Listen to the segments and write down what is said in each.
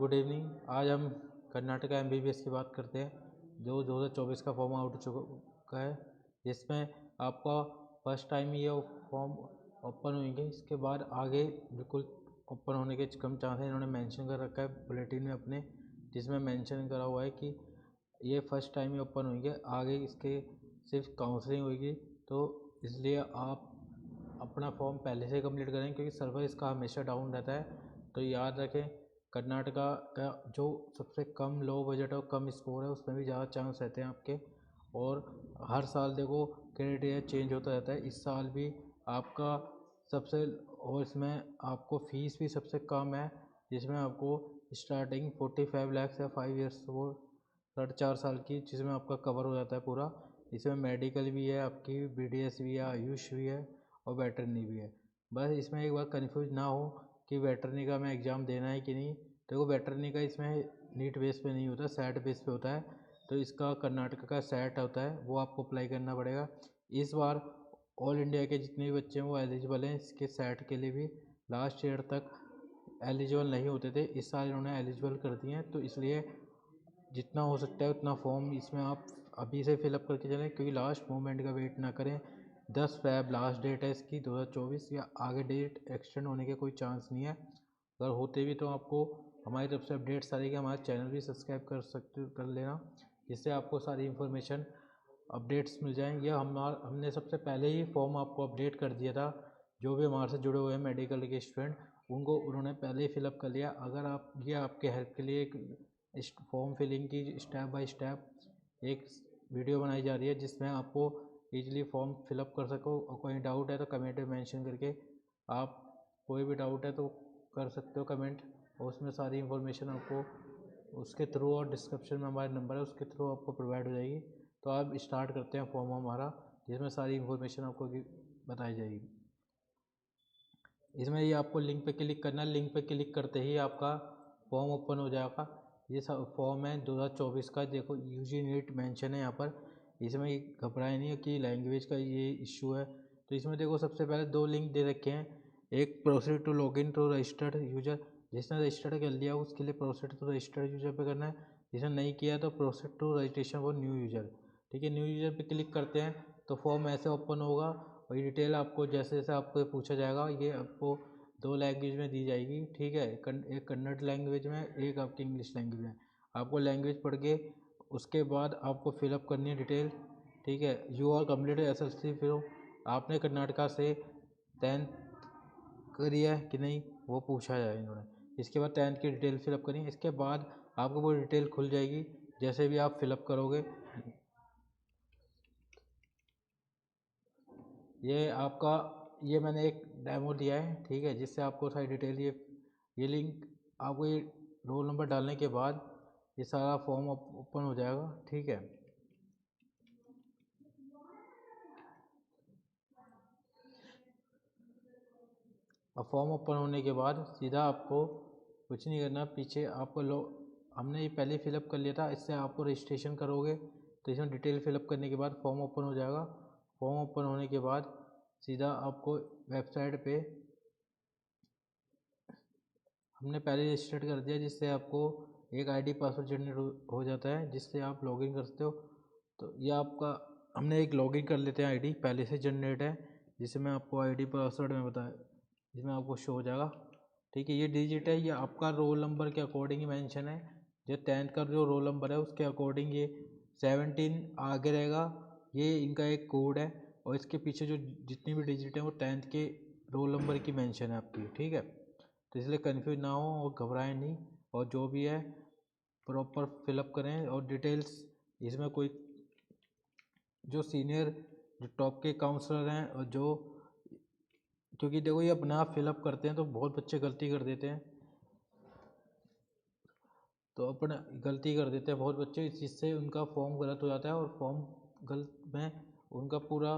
Good evening. आज हम Karnataka MBBS की बात करते हैं जो 2024 का फॉर्म आउट चुका है, जिसमें आपका फर्स्ट टाइम ये फॉर्म ओपन होंगे। इसके बाद आगे बिल्कुल ओपन होने के कम चांस है। इन्होंने मेंशन कर रखा है बुलेटिन में अपने, जिसमें मेंशन करा हुआ है कि ये फर्स्ट टाइम ही ओपन होंगे, आगे इसके सिर्फ काउंसलिंग होगी। तो इसलिए आप अपना फॉर्म पहले से कंप्लीट करें, क्योंकि सर्वर इसका हमेशा डाउन रहता है। तो याद रखें, कर्नाटका का जो सबसे कम लो बजट और कम स्कोर है, उसमें भी ज़्यादा चांस रहते हैं आपके। और हर साल देखो क्राइटेरिया चेंज होता रहता है। इस साल भी आपका सबसे, और इसमें आपको फ़ीस भी सबसे कम है, जिसमें आपको स्टार्टिंग 45 लाख या 5 ईयर्स वो 4.5 साल की, जिसमें आपका कवर हो जाता है पूरा। इसमें मेडिकल भी है, आपकी बीडीएस भी है, आयुष भी है और वेटरनी भी है। बस इसमें एक बार कन्फ्यूज ना हो कि वेटरनी का हमें एग्ज़ाम देना है कि नहीं। देखो वेटरनी का इसमें नीट बेस पे नहीं होता, सेट बेस पे होता है। तो इसका कर्नाटक का सेट होता है, वो आपको अप्लाई करना पड़ेगा। इस बार ऑल इंडिया के जितने भी बच्चे हैं वो एलिजिबल हैं इसके सेट के लिए भी। लास्ट ईयर तक एलिजिबल नहीं होते थे, इस साल इन्होंने एलिजिबल कर दिए हैं। तो इसलिए जितना हो सकता है उतना फॉर्म इसमें आप अभी से फिलअप करके चलें, क्योंकि लास्ट मोमेंट का वेट ना करें। 10 फ़रवरी लास्ट डेट है इसकी 2024, या आगे डेट एक्सटेंड होने के कोई चांस नहीं है। अगर होते भी तो आपको हमारी तरफ से अपडेट्स आ रही है। हमारा चैनल भी सब्सक्राइब कर लेना, जिससे आपको सारी इन्फॉर्मेशन अपडेट्स मिल जाएँ। यह हमने सबसे पहले ही फॉर्म आपको अपडेट कर दिया था। जो भी हमारे से जुड़े हुए हैं मेडिकल के स्टूडेंट, उनको उन्होंने पहले ही फिलअप कर लिया। अगर आप ये आपके हेल्प के लिए एक फॉर्म फिलिंग की स्टेप बाय स्टेप एक वीडियो बनाई जा रही है, जिसमें आपको ईजिली फॉर्म फिलअप कर सको। और कोई डाउट है तो कमेंट में मेंशन करके आप, कोई भी डाउट है तो कर सकते हो कमेंट, और उसमें सारी इन्फॉर्मेशन आपको उसके थ्रू, और डिस्क्रिप्शन में हमारा नंबर है उसके थ्रू आपको प्रोवाइड हो जाएगी। तो आप स्टार्ट करते हैं फॉर्म हमारा, जिसमें सारी इन्फॉर्मेशन आपको बताई जाएगी। इसमें ये आपको लिंक पे क्लिक करना है। लिंक पे क्लिक करते ही आपका फॉर्म ओपन हो जाएगा। ये सब फॉर्म है 2024 का। देखो यूजी नीट मेंशन है यहाँ पर। इसमें घबराए नहीं कि लैंग्वेज का ये इशू है। तो इसमें देखो सबसे पहले 2 लिंक दे रखे हैं। एक proceed to login to registered user, जिसने रजिस्टर्ड कर लिया उसके लिए प्रोसीड टू रजिस्टर्ड यूजर पे करना है। जिसने नहीं किया तो proceed to registration for new user. ठीक है, न्यू यूजर पे क्लिक करते हैं तो फॉर्म ऐसे ओपन होगा। और ये डिटेल आपको जैसे जैसे आपको पूछा जाएगा, ये आपको 2 लैंग्वेज में दी जाएगी। ठीक है, एक कन्नड़ लैंग्वेज में, एक आपकी इंग्लिश लैंग्वेज में। आपको लैंग्वेज पढ़ के उसके बाद आपको फिलअप करनी है डिटेल। ठीक है, यू आर कम्प्लीट SLC, फिर आपने कर्नाटका से 10th करी है कि नहीं वो पूछा जाए इन्होंने। इसके बाद 10th की डिटेल फिलअप करेंगे। इसके बाद आपको वो डिटेल खुल जाएगी जैसे भी आप फिलअप करोगे। ये आपका, ये मैंने एक डेमो दिया है, ठीक है, जिससे आपको सारी डिटेल, ये लिंक आपको, ये रोल नंबर डालने के बाद ये सारा फॉर्म ओपन हो जाएगा। ठीक है, अब फॉर्म ओपन होने के बाद सीधा आपको कुछ नहीं करना, पीछे आपको हमने ये पहले फिलअप कर लिया था। इससे आपको रजिस्ट्रेशन करोगे तो इसमें डिटेल फिलअप करने के बाद फॉर्म ओपन हो जाएगा। फॉर्म ओपन होने के बाद सीधा आपको वेबसाइट पे, हमने पहले रजिस्टर्ड कर दिया, जिससे आपको एक आईडी पासवर्ड जनरेट हो जाता है, जिससे आप लॉगिन कर सकते हो। तो ये आपका, हमने एक लॉगिन कर लेते हैं, आईडी पहले से जनरेट है, जिसे मैं आपको आईडी पासवर्ड में बताया, जिसमें आपको शो हो जाएगा। ठीक है, ये डिजिट है, ये आपका रोल नंबर के अकॉर्डिंग ही मेंशन है। जो 10th का जो रोल नंबर है उसके अकॉर्डिंग ये 17 आगे रहेगा। ये इनका एक कोड है, और इसके पीछे जो जितनी भी डिजिट है वो 10th के रोल नंबर की मेंशन है आपकी। ठीक है, तो इसलिए कन्फ्यूज ना हो और घबराएं नहीं, और जो भी है प्रॉपर फिलअप करें। और डिटेल्स इसमें कोई, जो सीनियर, जो टॉप के काउंसलर हैं, और जो, क्योंकि देखो ये अपना आप फिलअप करते हैं तो बहुत बच्चे गलती कर देते हैं, तो अपना गलती कर देते हैं बहुत बच्चे, जिससे उनका फॉर्म गलत हो जाता है, और फॉर्म गलत में उनका पूरा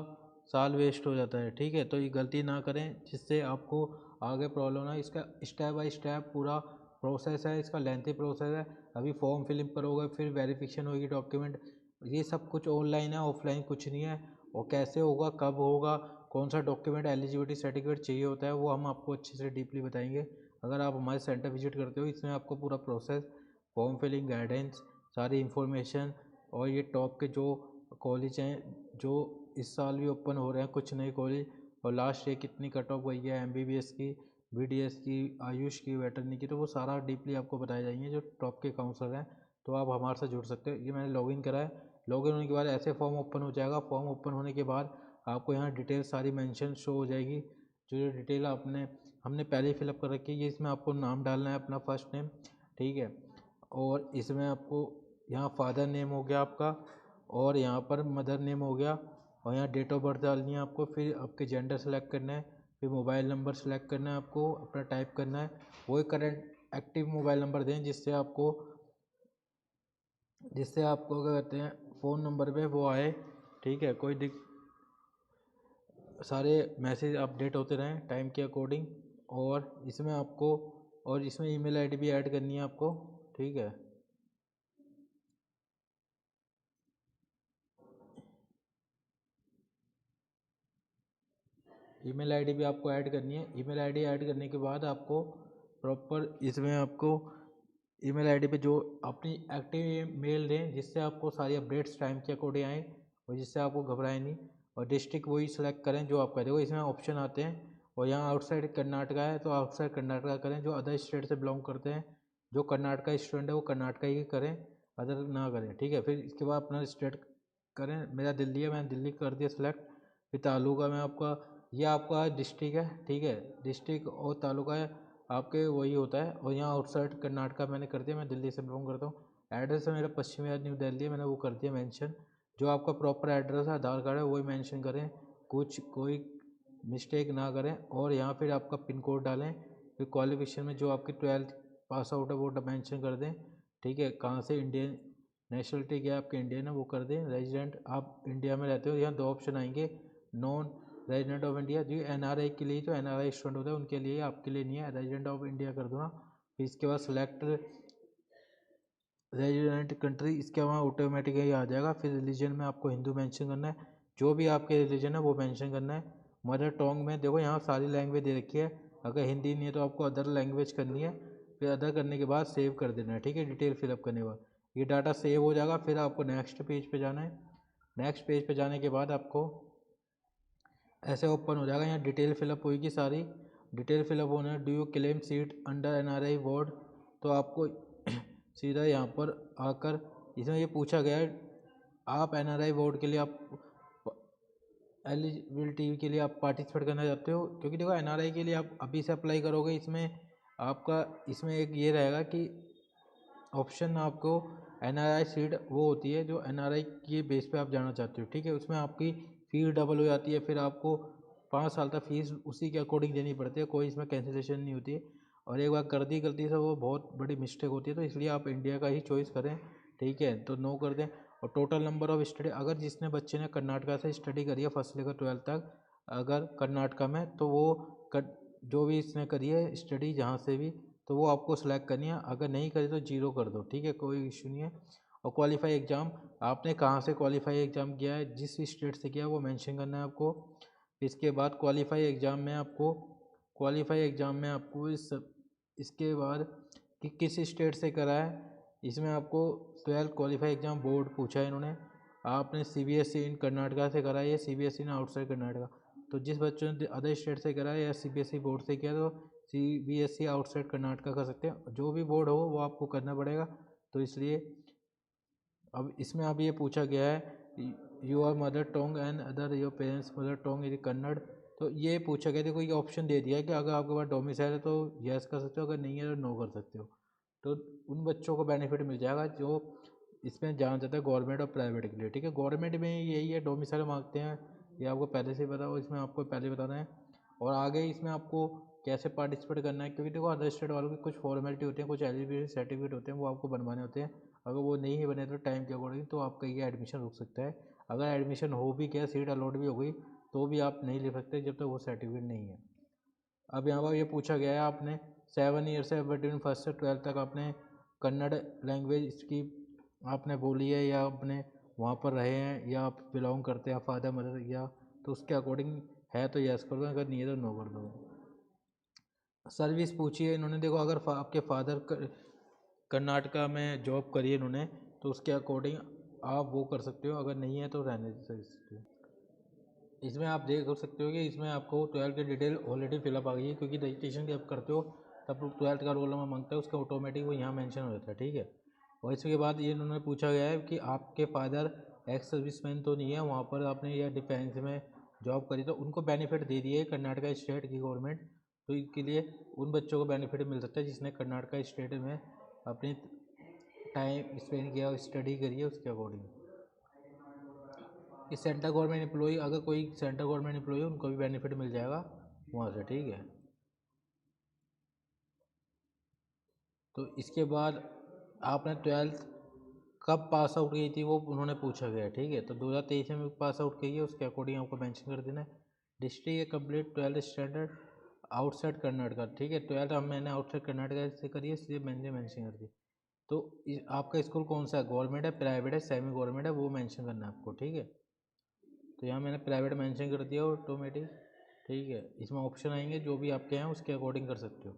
साल वेस्ट हो जाता है। ठीक है, तो ये गलती ना करें, जिससे आपको आगे प्रॉब्लम ना। इसका स्टेप बाय स्टेप पूरा प्रोसेस है, इसका लेंथी प्रोसेस है। अभी फॉर्म फिलअप करोगे, फिर वेरिफिकेशन होगी डॉक्यूमेंट, ये सब कुछ ऑनलाइन है, ऑफलाइन कुछ नहीं है। और कैसे होगा, कब होगा, कौन सा डॉक्यूमेंट एलिजिबिलिटी सर्टिफिकेट चाहिए होता है, वो हम आपको अच्छे से डीपली बताएंगे। अगर आप हमारे सेंटर विजिट करते हो, इसमें आपको पूरा प्रोसेस, फॉर्म फिलिंग, गाइडेंस, सारी इन्फॉर्मेशन, और ये टॉप के जो कॉलेज हैं जो इस साल भी ओपन हो रहे हैं, कुछ नए कॉलेज, और लास्ट ईयर कितनी कट ऑफ गई है MBBS की, BDS की, आयुष की, वेटरनरी की, तो वो सारा डीपली आपको बताए जाएंगे जो टॉप के काउंसलर हैं। तो आप हमारे साथ जुड़ सकते हो। ये मैंने लॉगिन करा है। लॉगिन होने के बाद ऐसे फॉर्म ओपन हो जाएगा। फॉर्म ओपन होने के बाद आपको यहाँ डिटेल सारी मेंशन शो हो जाएगी। जो डिटेल हमने पहले ही फिलअप कर रखी है, ये इसमें आपको नाम डालना है अपना फर्स्ट नेम, ठीक है, और इसमें आपको यहाँ फादर नेम हो गया आपका, और यहाँ पर मदर नेम हो गया, और यहाँ डेट ऑफ बर्थ डालनी है आपको, फिर आपके जेंडर सेलेक्ट करना है, फिर मोबाइल नंबर सेलेक्ट करना है आपको, अपना टाइप करना है, वही करंट एक्टिव मोबाइल नंबर दें जिससे आपको क्या कहते हैं फ़ोन नंबर पे वो आए, ठीक है, सारे मैसेज अपडेट होते रहें टाइम के अकॉर्डिंग। और इसमें ईमेल आईडी भी ऐड करनी है आपको, ठीक है। ईमेल आईडी भी आपको ऐड करनी है। ईमेल आईडी ऐड करने के बाद आपको प्रॉपर इसमें आपको ईमेल आईडी पे जो अपनी एक्टिव मेल दें जिससे आपको सारी अपडेट्स टाइम के अकॉर्डिंग आए और जिससे आपको घबराए नहीं। और डिस्ट्रिक्ट वही सेलेक्ट करें जो आपका, देखो इसमें ऑप्शन आते हैं, और यहाँ आउटसाइड कर्नाटका है तो आउटसाइड कर्नाटका करें। जो अदर स्टेट से बिलोंग करते हैं, जो कर्नाटका स्टूडेंट है वो कर्नाटका ही करें, अदर ना करें, ठीक है। फिर इसके बाद अपना स्टेट करें। मेरा दिल्ली है, मैंने दिल्ली कर दिया सेलेक्ट। फिर तालुका में आपका, ये आपका डिस्ट्रिक्ट है, ठीक है, डिस्ट्रिक्ट और तालुका है आपके वही होता है। और यहाँ आउटसाइड कर्नाटका मैंने कर दिया, मैं दिल्ली से बिलोंग करता हूँ। एड्रेस है मेरा पश्चिमी न्यू दिल्ली है, मैंने वो कर दिया मेंशन। जो आपका प्रॉपर एड्रेस है आधार कार्ड है वही मेंशन करें, कोई मिस्टेक ना करें। और यहाँ फिर आपका पिन कोड डालें। फिर क्वालिफिकेशन में जो आपकी 12th पास आउट है वो मेंशन कर दें, ठीक है। कहाँ से इंडियन नेशनलिटी क्या आपके इंडियन है वो कर दें। रेजिडेंट आप इंडिया में रहते हो, यहाँ 2 ऑप्शन आएंगे, नॉन रेजिडेंट ऑफ इंडिया, जो NRI के लिए, जो NRI स्टूडेंट होता है उनके लिए, आपके लिए नहीं है। रेजिडेंट ऑफ इंडिया कर दूँगा। फिर इसके बाद सेलेक्ट रेजिडेंट कंट्री, इसके वहाँ ऑटोमेटिकली आ जाएगा। फिर रिलीजन में आपको हिंदू मेंशन करना है, जो भी आपके रिलीजन है वो मेंशन करना है। मदर टोंग में देखो यहाँ सारी लैंग्वेज दे रखी है, अगर हिंदी नहीं है तो आपको अदर लैंग्वेज करनी है। फिर अदर करने के बाद सेव कर देना है, ठीक है। डिटेल फिलअप करने के बाद ये डाटा सेव हो जाएगा। फिर आपको नेक्स्ट पेज पे जाना है। नेक्स्ट पेज पे जाने के बाद आपको ऐसे ओपन हो जाएगा, यहाँ डिटेल फिलअप होगी सारी। डिटेल फिलअप होना है, do you claim seat under NRI board, तो आपको सीधा यहाँ पर आकर इसमें ये पूछा गया है आप NRI बोर्ड के लिए आप एलिजिबिलिटी के लिए आप पार्टिसिपेट करना चाहते हो। क्योंकि देखो NRI के लिए आप अभी से अप्लाई करोगे, इसमें आपका इसमें एक ये रहेगा कि ऑप्शन आपको NRI सीट वो होती है जो NRI के बेस पे आप जाना चाहते हो, ठीक है। उसमें आपकी फीस डबल हो जाती है, फिर आपको 5 साल तक फीस उसी के अकॉर्डिंग देनी पड़ती है, कोई इसमें कैंसिलेशन नहीं होती है। और एक बार कर दी गलती से वो बहुत बड़ी मिस्टेक होती है, तो इसलिए आप इंडिया का ही चॉइस करें, ठीक है, तो नो कर दें। और टोटल नंबर ऑफ स्टडी, अगर जिसने बच्चे ने कर्नाटका से स्टडी करी है 1st से लेकर 12th तक, अगर कर्नाटका में, तो वो जो भी इसने करी है स्टडी जहाँ से भी, तो वो आपको सेलेक्ट करनी है। अगर नहीं करी तो 0 कर दो, ठीक है, कोई इशू नहीं है। और क्वालिफाई एग्ज़ाम, आपने कहाँ से क्वालिफाई एग्ज़ाम किया है, जिस स्टेट से किया है वो मेंशन करना है आपको। इसके बाद क्वालिफाई एग्ज़ाम में आपको इसके बाद कि किस स्टेट से करा है, इसमें आपको 12th क्वालिफाई एग्ज़ाम बोर्ड पूछा है इन्होंने। आपने CBSE इन कर्नाटका से करा है या CBSE इन आउटसाइड कर्नाटका, तो जिस बच्चों ने अदर स्टेट से करा है या CBSE बोर्ड से किया तो CBSE आउटसाइड कर्नाटका कर सकते हैं, जो भी बोर्ड हो वो आपको करना पड़ेगा। तो इसलिए अब इसमें अब ये पूछा गया है your mother tongue and other your parents mother tongue is Kannada, तो ये पूछा गया, देखो ये ऑप्शन दे दिया है कि अगर आपके पास डोमिसाइल है तो यस कर सकते हो, अगर नहीं है तो नो कर सकते हो। तो उन बच्चों को बेनिफिट मिल जाएगा जो इसमें जाना चाहता है गवर्नमेंट और प्राइवेट के लिए, ठीक है। गवर्नमेंट में यही है, डोमिसाइल मांगते हैं, ये आपको पहले से पता हो, इसमें आपको पहले बताना है। और आगे इसमें आपको कैसे पार्टिसिपेट करना है, क्योंकि देखो अदर स्टेट वालों की कुछ फॉर्मेलिटी होती है, कुछ एलिजिबिलिटी सर्टिफिकेट होते हैं, वो आपको बनवाने होते हैं। अगर वो नहीं बने तो टाइम के अकॉर्डिंग तो आपका ये एडमिशन रुक सकता है। अगर एडमिशन हो भी गया, सीट अलॉट भी हो गई, तो भी आप नहीं ले सकते जब तक वो सर्टिफिकेट नहीं है। अब यहाँ पर ये पूछा गया है आपने 7 ईयर से बिटवीन 1st से 12th तक आपने कन्नड़ लैंग्वेज की आपने बोली है या आपने वहाँ पर रहे हैं या आप बिलोंग करते हैं फादर मदर, या तो उसके अकॉर्डिंग है तो यस कर दो, अगर नहीं है तो नो कर दो। सर्विस पूछी है इन्होंने। देखो अगर आपके फादर कर्नाटका में जॉब करी है इन्होंने, तो उसके अकॉर्डिंग आप वो कर सकते हो, अगर नहीं है तो रहने दे सकते हो। इसमें आप देख सकते हो कि इसमें आपको 12th की डिटेल ऑलरेडी फिलअप आ गई है, क्योंकि रजिस्ट्रेशन जब करते हो तब 12th का रोल नंबर मांगता है, उसका ऑटोमेटिक वो यहाँ मेंशन हो जाता है, ठीक है। और इसके बाद ये इन्होंने पूछा गया है कि आपके फादर एक्स सर्विसमैन तो नहीं है, वहाँ पर आपने या डिफेंस में जॉब करी, तो उनको बेनिफिट दे दिए कर्नाटका स्टेट की गवर्नमेंट। तो इसके लिए उन बच्चों को बेनिफिट मिल सकता है जिसने कर्नाटका स्टेट में अपनी टाइम स्पेंड किया, स्टडी करी है उसके अकॉर्डिंग। कि सेंट्रल गवर्नमेंट एम्प्लॉई, अगर कोई सेंट्रल गवर्नमेंट एम्प्लॉई है उनको भी बेनिफिट मिल जाएगा वहाँ से, ठीक है। तो इसके बाद आपने 12th कब पास आउट की थी वो उन्होंने पूछा गया, ठीक है। तो 2023 में पास आउट की है, उसके अकॉर्डिंग आपको मेंशन कर देना है। डिस्ट्रिक्ट है complete 12th standard outside Karnataka, ठीक है। 12th अब मैंने आउटसाइड कर्नाटका से करी है, इसलिए मैंने मेंशन कर दी। तो आपका स्कूल कौन सा है, गवर्नमेंट है, प्राइवेट है, सेमी गवर्नमेंट है, वो मेंशन करना है आपको, ठीक है। तो यहाँ मैंने प्राइवेट मेंशन कर दिया ऑटोमेटिक, ठीक है। इसमें ऑप्शन आएंगे जो भी आपके हैं उसके अकॉर्डिंग कर सकते हो।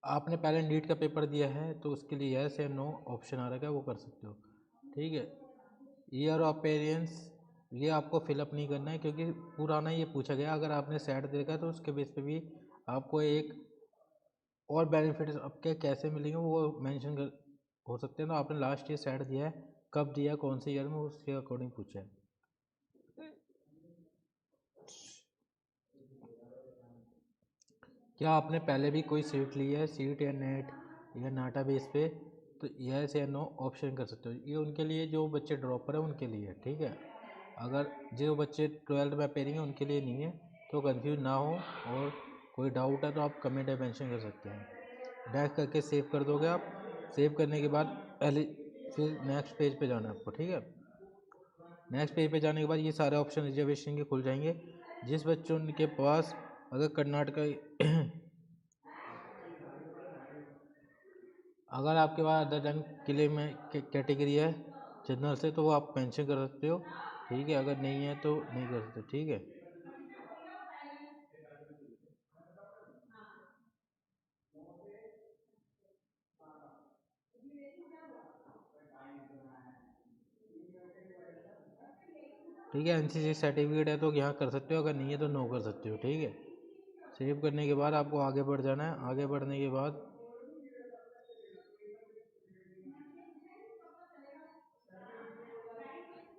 आपने पहले नीट का पेपर दिया है तो उसके लिए यस या नो ऑप्शन आ रहा है, वो कर सकते हो, ठीक है। ईयर ऑफ पेरेंट्स ये आपको फिलअप नहीं करना है, क्योंकि पुराना ये पूछा गया। अगर आपने सेट देखा तो उसके बेस पे भी आपको एक और बेनिफिट्स आपके कैसे मिलेंगे वो मेंशन कर हो सकते हैं। तो आपने लास्ट ईयर सेट दिया है, कब दिया, कौन से ईयर में, उसके अकॉर्डिंग पूछा है। क्या आपने पहले भी कोई सीट ली है, सीट या नेट या नाटा बेस पे, तो यस या नो ऑप्शन कर सकते हो। ये उनके लिए जो बच्चे ड्रॉपर हैं उनके लिए, ठीक है। अगर जो बच्चे 12th में अपेयरिंग है उनके लिए नहीं है, तो कंफ्यूज ना हो, और कोई डाउट है तो आप कमेंट में मेंशन कर सकते हैं। नेक्स्ट करके सेव कर दोगे आप। सेव करने के बाद पहले फिर नेक्स्ट पेज पे जाना है आपको, ठीक है। नेक्स्ट पेज पे जाने के बाद ये सारे ऑप्शन रिजर्वेशन के खुल जाएंगे। जिस बच्चों के पास अगर कर्नाटका अगर आपके पास अदर देन किले में कैटेगरी है जनरल से, तो वो आप मेंशन कर सकते हो, ठीक है। अगर नहीं है तो नहीं कर सकते, ठीक है। ठीक है, एनसीसी सर्टिफिकेट है तो यहाँ कर सकते हो, अगर नहीं है तो नो कर सकते हो, ठीक है। सेव करने के बाद आपको आगे बढ़ जाना है। आगे बढ़ने के बाद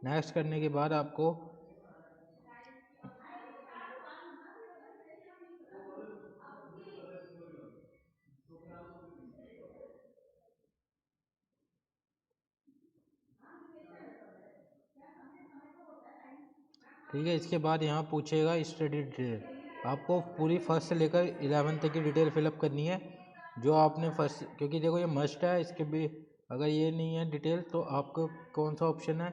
नेक्स्ट करने के बाद आपको ठीक है, इसके बाद यहाँ पूछेगा स्टडी डिटेल। आपको पूरी फर्स्ट से लेकर 11th तक की डिटेल फिलअप करनी है, जो आपने फर्स्ट, क्योंकि देखो ये मस्ट है। इसके भी अगर ये नहीं है डिटेल तो आपको कौन सा ऑप्शन है,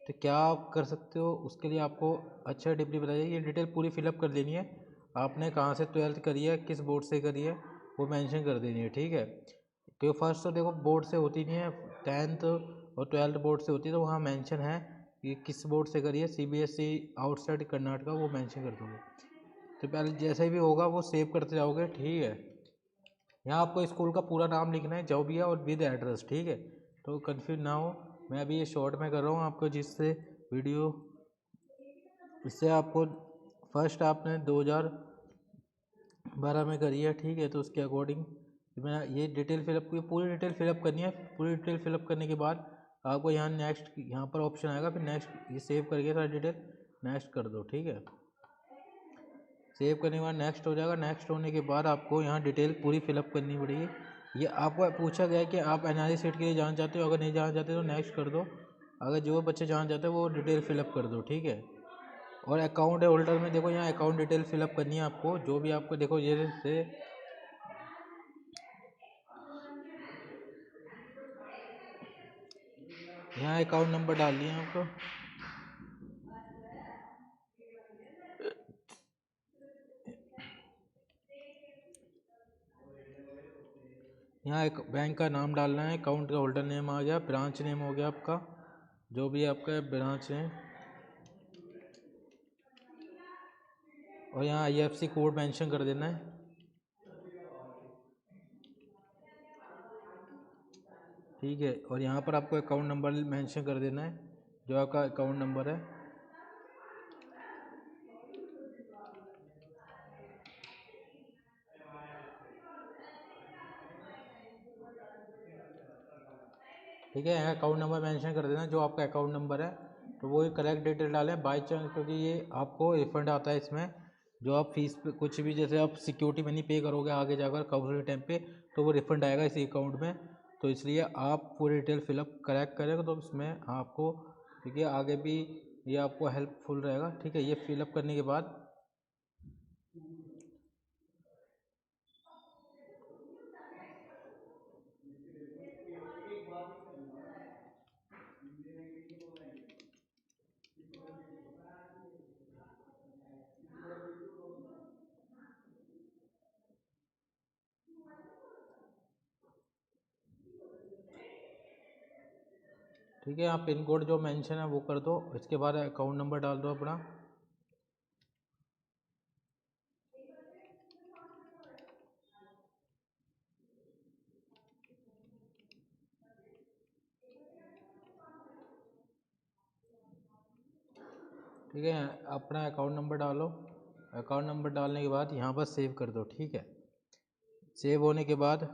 तो क्या आप कर सकते हो, उसके लिए आपको अच्छा डिपली बताइए। ये डिटेल पूरी फिलअप कर देनी है। आपने कहाँ से 12th करी है, किस बोर्ड से करी है, वो मेंशन कर देनी है, ठीक है। क्योंकि फर्स्ट तो देखो बोर्ड से होती नहीं है, 10th और 12th बोर्ड से होती है, तो वहाँ मेंशन है कि किस बोर्ड से करिए। सीबीएसई आउटसाइड कर्नाटका वो मेंशन कर दोगे। तो पहले जैसे भी होगा वो सेव करते जाओगे, ठीक है। यहाँ आपको स्कूल का पूरा नाम लिखना है जो भी है, और विद एड्रेस, ठीक है। तो कन्फ्यूज ना हो। मैं अभी ये शॉर्ट में कर रहा हूँ आपको, जिससे वीडियो, इससे आपको फर्स्ट आपने 2012 में करी है, ठीक है। तो उसके अकॉर्डिंग मैं ये डिटेल फिलअप की पूरी डिटेल फिलअप करनी है। पूरी डिटेल फिलअप करने के बाद आपको यहाँ नेक्स्ट, यहाँ पर ऑप्शन आएगा, फिर नेक्स्ट ये सेव करके सारी डिटेल नेक्स्ट कर दो, ठीक है। सेव करने के बाद नेक्स्ट हो जाएगा। नेक्स्ट होने के बाद आपको यहाँ डिटेल पूरी फिलअप करनी पड़ेगी। ये आपको पूछा गया है कि आप एनआरई सीट के लिए जाना चाहते हो, अगर नहीं जाना चाहते तो नेक्स्ट कर दो। अगर जो बच्चे जाना चाहते हैं वो डिटेल फिलअप कर दो, ठीक है। और अकाउंट होल्डर में देखो यहाँ अकाउंट डिटेल फिलअप करनी है आपको, जो भी आपको देखो ये से यहाँ अकाउंट नंबर डालनी है आपको। यहाँ एक बैंक का नाम डालना है, अकाउंट का होल्डर नेम आ गया, ब्रांच नेम हो गया आपका, जो भी आपका ब्रांच है, और यहाँ आईएफएससी कोड मेंशन कर देना है। ठीक है। और यहाँ पर आपको अकाउंट नंबर मेंशन कर देना है, जो आपका अकाउंट नंबर है। ठीक है, अकाउंट नंबर मेंशन कर देना जो आपका अकाउंट नंबर है, तो वो करेक्ट डिटेल डालें बाई चांस, क्योंकि ये आपको रिफंड आता है इसमें। जो आप फीस पे कुछ भी, जैसे आप सिक्योरिटी मनी पे करोगे आगे जाकर काउंसलिंग टाइम पे, तो वो रिफंड आएगा इसी अकाउंट में। तो इसलिए आप पूरी डिटेल फिलअप करेक्ट करेंगे तो इसमें आपको, ठीक है, आगे भी ये आपको हेल्पफुल रहेगा। ठीक है, ये फिलअप करने के बाद ठीक है, आप पिन कोड जो मेंशन है वो कर दो, इसके बाद अकाउंट नंबर डाल दो अपना। ठीक है, अपना अकाउंट नंबर डालो। अकाउंट नंबर डालने के बाद यहाँ पर सेव कर दो। ठीक है, सेव होने के बाद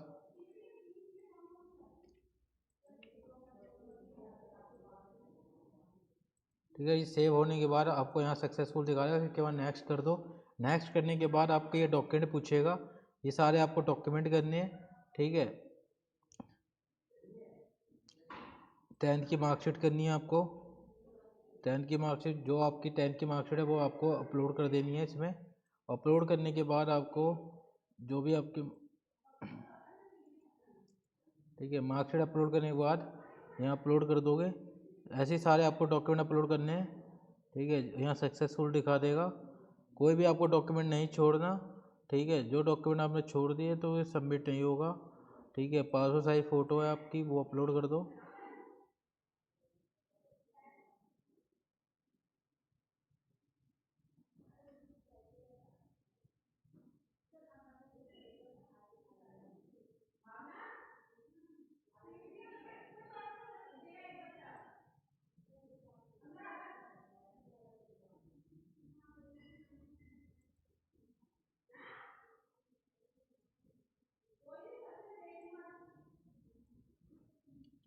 ठीक है, ये सेव होने के बाद आपको यहाँ सक्सेसफुल दिखा रहा है, उसके बाद नेक्स्ट कर दो। नेक्स्ट करने के बाद आपको ये डॉक्यूमेंट पूछेगा, ये सारे आपको डॉक्यूमेंट करने हैं। ठीक है, 10th की मार्कशीट करनी है आपको। 10th की मार्कशीट, जो आपकी 10th की मार्कशीट है वो आपको अपलोड कर देनी है इसमें। अपलोड करने के बाद आपको जो भी आपकी, ठीक है, मार्कशीट अपलोड करने के बाद यहाँ अपलोड कर दोगे। ऐसे ही सारे आपको डॉक्यूमेंट अपलोड करने हैं। ठीक है, यहाँ सक्सेसफुल दिखा देगा, कोई भी आपको डॉक्यूमेंट नहीं छोड़ना। ठीक है, जो डॉक्यूमेंट आपने छोड़ दिए तो ये सबमिट नहीं होगा। ठीक है, पासपोर्ट साइज फ़ोटो है आपकी, वो अपलोड कर दो।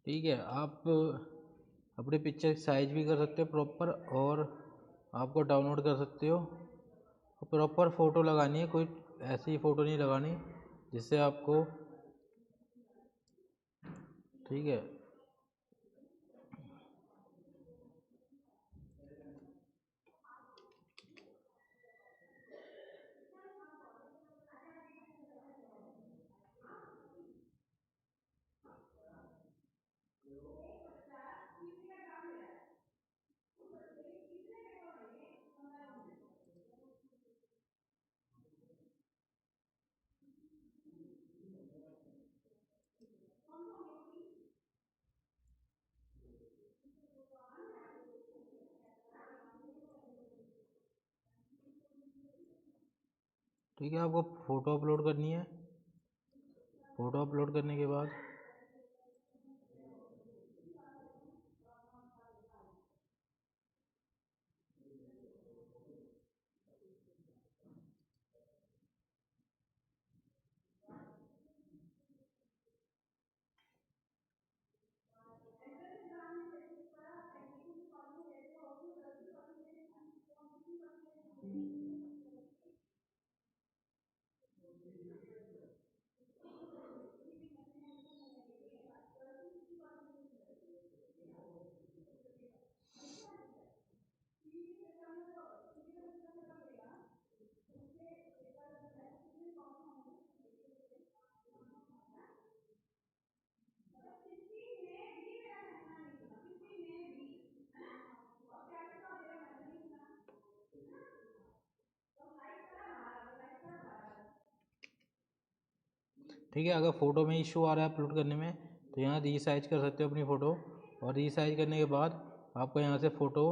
ठीक है, आप अपनी पिक्चर साइज भी कर सकते हो प्रॉपर, और आपको डाउनलोड कर सकते हो। प्रॉपर फ़ोटो लगानी है, कोई ऐसी फ़ोटो नहीं लगानी जिससे आपको, ठीक है, ठीक है, आपको फ़ोटो अपलोड करनी है। फ़ोटो अपलोड करने के बाद ठीक है, अगर फ़ोटो में इशू आ रहा है अपलोड करने में, तो यहाँ रीसाइज कर सकते हो अपनी फ़ोटो। और रीसाइज करने के बाद आपको यहाँ से फ़ोटो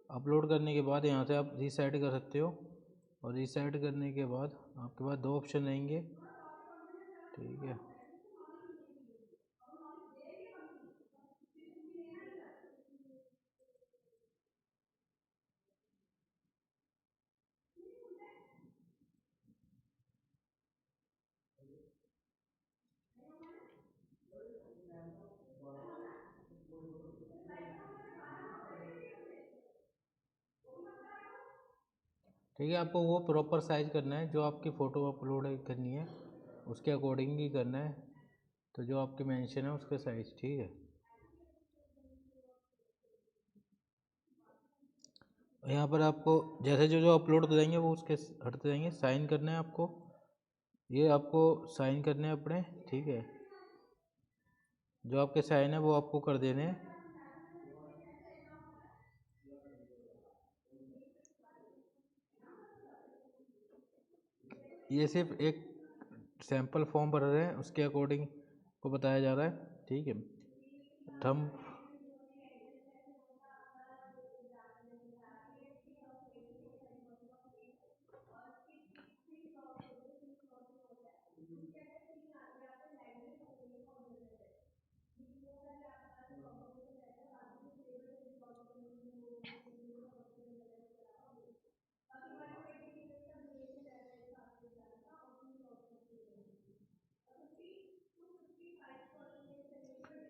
अपलोड करने के बाद यहाँ से आप रीसाइड कर सकते हो। और रीसाइड करने के बाद आपके पास दो ऑप्शन रहेंगे। ठीक है, ठीक है। आपको वो प्रॉपर साइज करना है, जो आपकी फ़ोटो अपलोड करनी है उसके अकॉर्डिंग ही करना है, तो जो आपके मेंशन है उसके साइज। ठीक है। यहाँ पर आपको जैसे जो जो अपलोड करेंगे वो उसके हटते जाएंगे। साइन करना है आपको, ये आपको साइन करने हैं अपने। ठीक है। जो आपके साइन है वो आपको कर देने हैं। ये सिर्फ एक सैंपल फॉर्म भर रहे हैं, उसके अकॉर्डिंग को बताया जा रहा है। ठीक है। थंब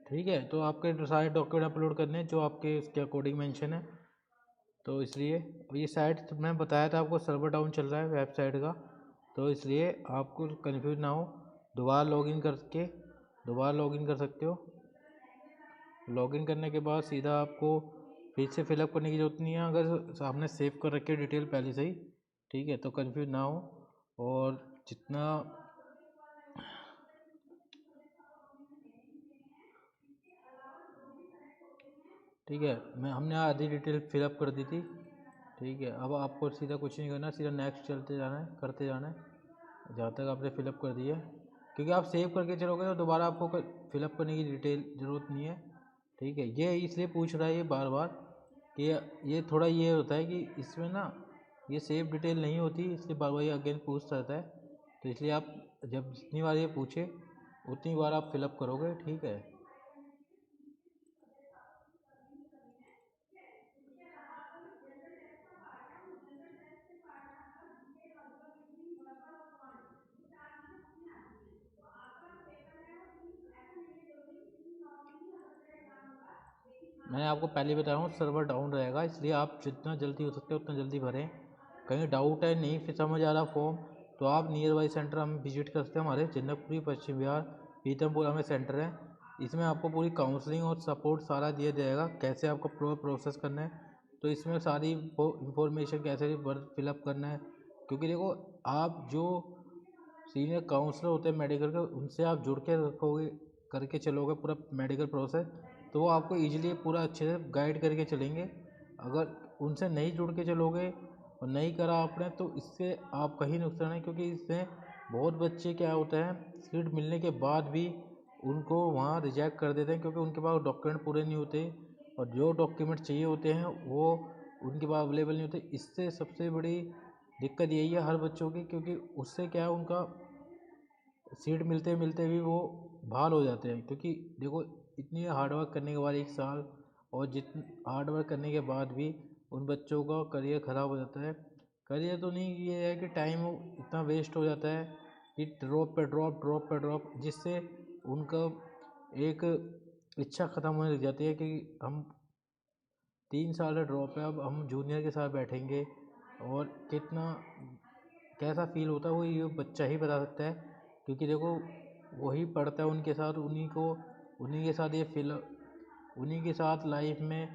ठीक है। तो आपके सारे डॉक्यूमेंट अपलोड करने हैं जो आपके इसके अकॉर्डिंग मेंशन है, तो इसलिए ये साइट मैं बताया था आपको सर्वर डाउन चल रहा है वेबसाइट का, तो इसलिए आपको कंफ्यूज ना हो। दोबारा लॉगिन करके दोबारा लॉगिन कर सकते हो। लॉगिन करने के बाद सीधा आपको फिर से फिलअप करने की ज़रूरत नहीं है, अगर आपने सेव कर रखी है डिटेल पहले से ही। ठीक है। तो कंफ्यूज ना हो, और जितना ठीक है, हमने आधी डिटेल फिलअप कर दी थी। ठीक है। अब आपको सीधा कुछ नहीं करना, सीधा नेक्स्ट चलते जाना है, करते जाना है जहाँ तक आपने फिलअप कर दिया है, क्योंकि आप सेव करके चलोगे तो दोबारा आपको फिलअप करने की डिटेल ज़रूरत नहीं है। ठीक है। ये इसलिए पूछ रहा है ये बार बार कि ये थोड़ा ये होता है कि इसमें ना ये सेव डिटेल नहीं होती, इसलिए बार बार ये अगेन पूछता रहता है। तो इसलिए आप जब जितनी बार ये पूछे उतनी बार आप फिलअप करोगे। ठीक है। मैंने आपको पहले बता रहा हूँ सर्वर डाउन रहेगा, इसलिए आप जितना जल्दी हो सकता है उतना जल्दी भरें। कहीं डाउट है, नहीं फिर समझ आ रहा फॉर्म, तो आप नियर बाई सेंटर हम विजिट कर सकते हैं। हमारे जनकपुरी पश्चिम बिहार पीतमपुरा में सेंटर है। इसमें आपको पूरी काउंसलिंग और सपोर्ट सारा दिया जाएगा, कैसे आपको प्रोसेस करना है। तो इसमें सारी इंफॉर्मेशन कैसे फिलअप करना है, क्योंकि देखो आप जो सीनियर काउंसलर होते हैं मेडिकल के, उनसे आप जुड़ के रखोगे, करके चलोगे पूरा मेडिकल प्रोसेस, तो वो आपको इजीली पूरा अच्छे से गाइड करके चलेंगे। अगर उनसे नहीं जुड़ के चलोगे और नहीं करा आपने, तो इससे आप कहीं नुकसान है, क्योंकि इससे बहुत बच्चे क्या होता है सीट मिलने के बाद भी उनको वहाँ रिजेक्ट कर देते हैं, क्योंकि उनके पास डॉक्यूमेंट पूरे नहीं होते, और जो डॉक्यूमेंट चाहिए होते हैं वो उनके पास अवेलेबल नहीं होते। इससे सबसे बड़ी दिक्कत यही है हर बच्चों की, क्योंकि उससे क्या है उनका सीट मिलते मिलते भी वो बहाल हो जाते हैं। क्योंकि देखो इतनी हार्डवर्क करने के बाद 1 साल, और जितनी हार्डवर्क करने के बाद भी उन बच्चों का करियर ख़राब हो जाता है। करियर तो नहीं, ये है कि टाइम इतना वेस्ट हो जाता है कि ड्रॉप पे ड्रॉप, ड्रॉप पे ड्रॉप, जिससे उनका एक इच्छा ख़त्म होने लग जाती है कि हम 3 साल का ड्रॉप है, अब हम जूनियर के साथ बैठेंगे, और कितना कैसा फील होता है वो ये बच्चा ही बता सकता है। क्योंकि देखो वही पढ़ता है उनके साथ, उन्हीं के साथ ये फील, उन्हीं के साथ लाइफ में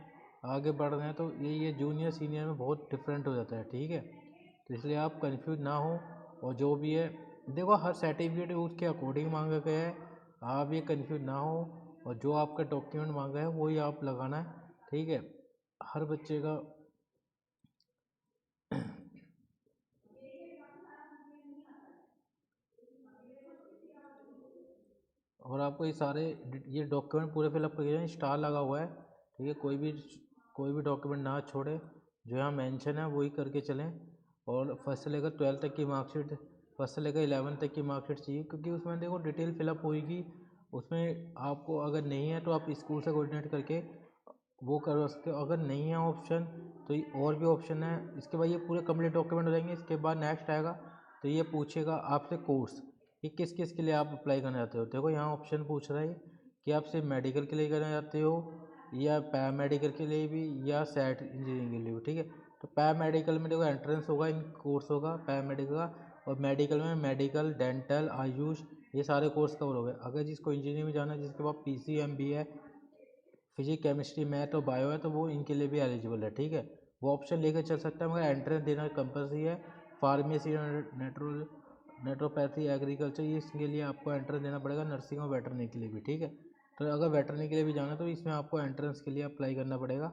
आगे बढ़ रहे हैं, तो ये जूनियर सीनियर में बहुत डिफरेंट हो जाता है। ठीक है। तो इसलिए आप कंफ्यूज ना हो, और जो भी है देखो हर सर्टिफिकेट उसके अकॉर्डिंग मांगा गया है, आप ये कंफ्यूज ना हो, और जो आपका डॉक्यूमेंट मांगा है वही आप लगाना है। ठीक है। हर बच्चे का और आपको ये सारे ये डॉक्यूमेंट पूरे फिलअप करके जाएं, स्टार लगा हुआ है। ठीक है। कोई भी डॉक्यूमेंट ना छोड़े, जो यहाँ मेंशन है वही करके चलें। और फर्स्ट से लेकर 12th तक की मार्कशीट, फर्स्ट से लेकर 11th तक की मार्कशीट चाहिए, क्योंकि उसमें देखो डिटेल फिलअप होगी। उसमें आपको अगर नहीं है तो आप स्कूल से कोऑर्डिनेट करके वो करवा सकते हो। अगर नहीं है ऑप्शन तो ये और भी ऑप्शन है। इसके बाद ये पूरे कंप्लीट डॉक्यूमेंट हो जाएंगे, इसके बाद नेक्स्ट आएगा, तो ये पूछेगा आपसे कोर्स कि किस किस के लिए आप अप्लाई करना चाहते हो। देखो यहाँ ऑप्शन पूछ रहा है कि आप सिर्फ मेडिकल के लिए करना चाहते हो, या पैरामेडिकल के लिए भी, या सेट इंजीनियरिंग के लिए भी। ठीक है। तो पैरामेडिकल में देखो एंट्रेंस होगा, इन कोर्स होगा पैरामेडिकल का, और मेडिकल में मेडिकल, डेंटल, आयुष, ये सारे कोर्स कवर हो गए। अगर जिसको इंजीनियरिंग में जाना है, जिसके पास PCM है, फिजिक्स, केमिस्ट्री, मैथ और बायो है, तो वो इनके लिए भी एलिजिबल है, ठीक है। वो ऑप्शन लेकर चल सकता है, मगर एंट्रेंस देना कंपलसरी है। फार्मेसी, नेट्रोपैथी, एग्रीकल्चर, ये इसके लिए आपको एंट्रेंस देना पड़ेगा, नर्सिंग और वेटरनरी के लिए भी, ठीक है। तो अगर वेटरनरी के लिए भी जाना है तो इसमें आपको एंट्रेंस के लिए अप्लाई करना पड़ेगा,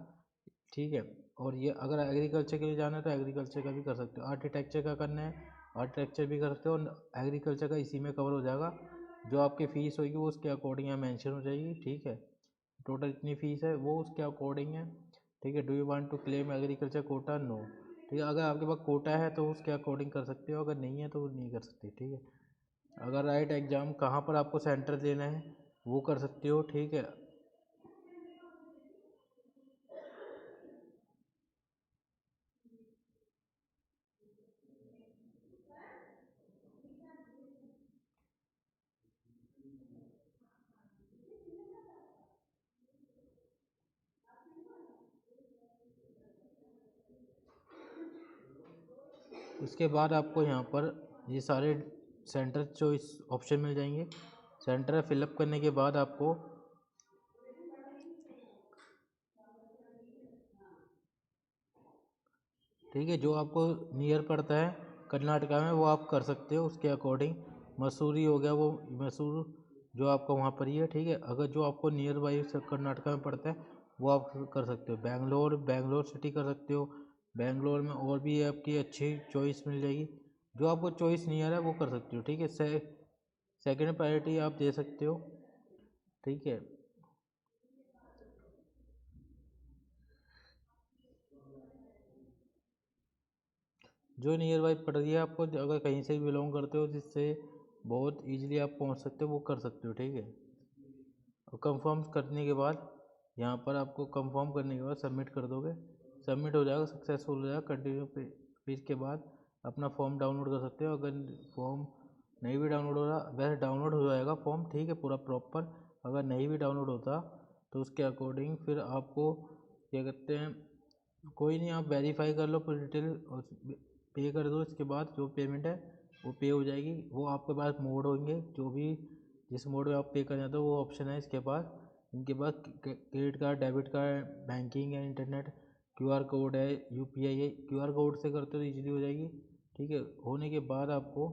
ठीक है। और ये अगर एग्रीकल्चर के लिए जाना है तो एग्रीकल्चर का भी कर सकते हो। आर्किटेक्चर का करना है, आर्किटेक्चर भी कर सकते हो, और एग्रीकल्चर का इसी में कवर हो जाएगा। जो आपकी फ़ीस होगी वो उसके अकॉर्डिंग यहाँ मेंशन हो जाएगी, ठीक है। टोटल इतनी फ़ीस है वो उसके अकॉर्डिंग है, ठीक है। Do you want to claim agriculture quota? No, ठीक है। अगर आपके पास कोटा है तो उसके अकॉर्डिंग कर सकते हो, अगर नहीं है तो नहीं कर सकते, ठीक है। अगर राइट एग्ज़ाम कहाँ पर आपको सेंटर देना है वो कर सकते हो, ठीक है। उसके बाद आपको यहाँ पर ये सारे सेंटर चॉइस ऑप्शन मिल जाएंगे। सेंटर फिलअप करने के बाद आपको ठीक है, जो आपको नियर पड़ता है कर्नाटका में वो आप कर सकते हो उसके अकॉर्डिंग। मसूरी हो गया, वो मैसूर जो आपका वहाँ पर ही है, ठीक है। अगर जो आपको नियर बाई कर्नाटका में पड़ता है वो आप कर सकते हो। बेंगलोर सिटी कर सकते हो। बेंगलोर में और भी आपकी अच्छी चॉइस मिल जाएगी, जो आपको चॉइस नियर है वो कर सकते हो, ठीक है। सेकेंड प्रायोरिटी आप दे सकते हो, ठीक है। जो नियर बाई पड़ रही है आपको, अगर कहीं से भी बिलोंग करते हो जिससे बहुत इजीली आप पहुंच सकते हो वो कर सकते हो, ठीक है। और कंफर्म करने के बाद यहाँ पर आपको कंफर्म करने के बाद सबमिट कर दोगे, सबमिट हो जाएगा, सक्सेसफुल हो जाएगा। कंटिन्यू पेज के बाद अपना फॉर्म डाउनलोड कर सकते हो। अगर फॉर्म नहीं भी डाउनलोड हो रहा, वैसे डाउनलोड हो जाएगा फॉर्म, ठीक है, पूरा प्रॉपर। अगर नहीं भी डाउनलोड होता तो उसके अकॉर्डिंग फिर आपको क्या कहते हैं, कोई नहीं, आप वेरीफाई कर लो पूरी डिटेल और पे कर दो। इसके बाद जो पेमेंट है वो पे हो जाएगी। वो आपके पास मोड होंगे, जो भी जिस मोड में आप पे करना चाहते हो वो ऑप्शन है इसके पास। इनके पास credit card, debit card, banking है, इंटरनेट, QR कोड है, UPI है। QR कोड से करते हो तो ईजिली हो जाएगी, ठीक है। होने के बाद आपको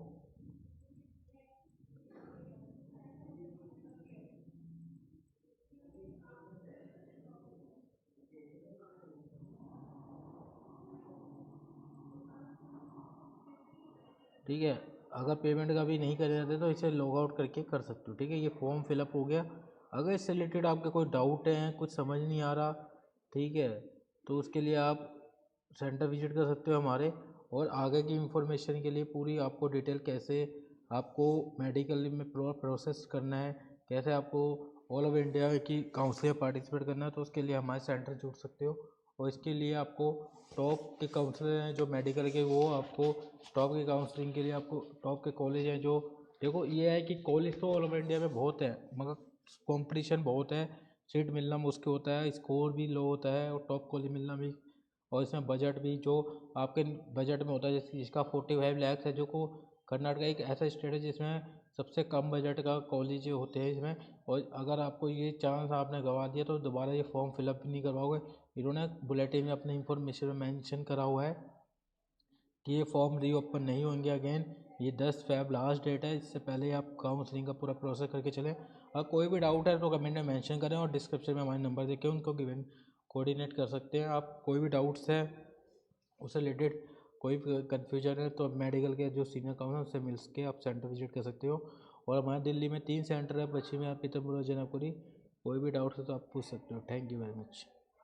ठीक है, अगर पेमेंट का भी नहीं करे जाते तो इसे लॉग आउट करके कर सकते हो, ठीक है। ये फॉर्म फिलअप हो गया। अगर इससे रिलेटेड आपके कोई डाउट है, कुछ समझ नहीं आ रहा, ठीक है, तो उसके लिए आप सेंटर विजिट कर सकते हो हमारे। और आगे की इंफॉर्मेशन के लिए पूरी आपको डिटेल, कैसे आपको मेडिकल में प्रोसेस करना है, कैसे आपको ऑल ओवर इंडिया की काउंसलिंग में पार्टिसिपेट करना है, तो उसके लिए हमारे सेंटर जुड़ सकते हो। और इसके लिए आपको टॉप के काउंसलर हैं जो मेडिकल के, वो आपको टॉप की काउंसलिंग के लिए आपको टॉप के कॉलेज हैं जो, देखो ये है कि कॉलेज तो ऑल ओवर इंडिया में बहुत है, मगर कंपटीशन बहुत है, सीट मिलना मुश्किल होता है, स्कोर भी लो होता है, और टॉप कॉलेज मिलना भी। और इसमें बजट भी जो आपके बजट में होता है, जैसे जिसका 45 लाख है, जो को कर्नाटक एक ऐसा स्टेट है जिसमें सबसे कम बजट का कॉलेज होते हैं इसमें। और अगर आपको ये चांस आपने गंवा दिया तो दोबारा ये फॉर्म फिलअप भी नहीं करवाओगे। इन्होंने बुलेटिन में अपने इंफॉर्मेशन में मेंशन करा हुआ है कि ये फॉर्म रीओपन नहीं होंगे अगेन। ये 10 फ़रवरी लास्ट डेट है, इससे पहले आप काउंसलिंग का पूरा प्रोसेस करके चलें। और कोई भी डाउट है तो कमेंट में मेंशन करें, और डिस्क्रिप्शन में हमारे नंबर देके उनको गिवन कोऑर्डिनेट कर सकते हैं आप। कोई भी डाउट्स है उससे रिलेटेड, कोई भी कन्फ्यूजन है तो मेडिकल के जो सीनियर काउंसलर उससे मिल के आप सेंटर विजिट कर सकते हो। और हमारे दिल्ली में 3 सेंटर है, पश्चिम में पीतमपुर और जैनपुरी। कोई भी डाउट है तो आप पूछ सकते हो। Thank you very much.